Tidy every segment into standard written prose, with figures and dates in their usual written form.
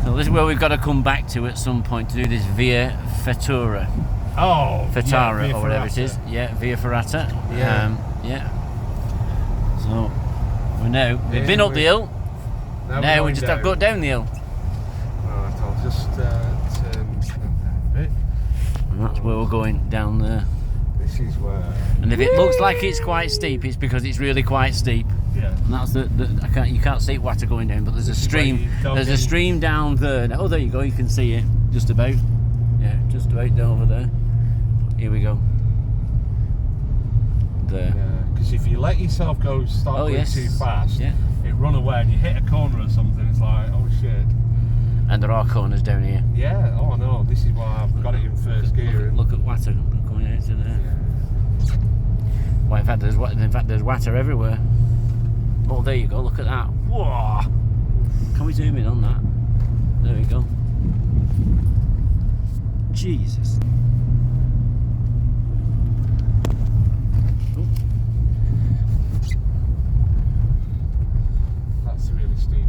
So this is where we've got to come back to at some point to do this Via Ferrata. Oh, Ferrata, yeah, or whatever it is. Yeah, Via Ferrata. Yeah. Yeah. So we've been up the hill. Now we just have to go down the hill. Right, I'll just turn a bit. And that's where we're going, down there. This is where. And if it looks like it's quite steep, it's because it's really quite steep. Yeah. And that's you can't see water going down, but there's a stream. There's a stream down there. Oh, there you go. You can see it just about. Yeah, just about down over there. Here we go. There. Yeah, because if you let yourself go going too fast, it run away and you hit a corner or something. It's like, oh shit. And there are corners down here. Yeah. Oh no. This is why I've got it in first gear. Look at water coming out to there. Yeah. Well, in fact, there's water everywhere. Oh, there you go. Look at that. Whoa! Can we zoom in on that? There we go. Jesus. That's really steep,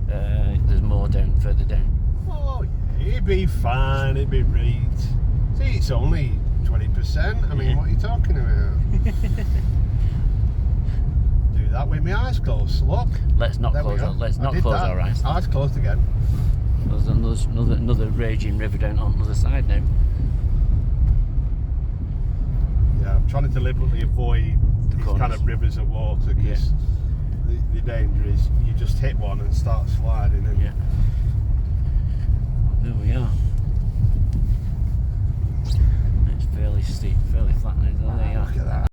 There's more down, further down. Oh yeah, it'd be fine. It'd be right. See, it's only 20%. I mean, what are you talking about? Do that with my eyes closed. Look. Let's not close our eyes. Eyes closed again. There's another raging river down on the other side now. Yeah, I'm trying to deliberately avoid these kind of rivers of water because the danger is you just hit one and start sliding. And there we are. It's fairly steep, fairly flat now. There you are. Look at that.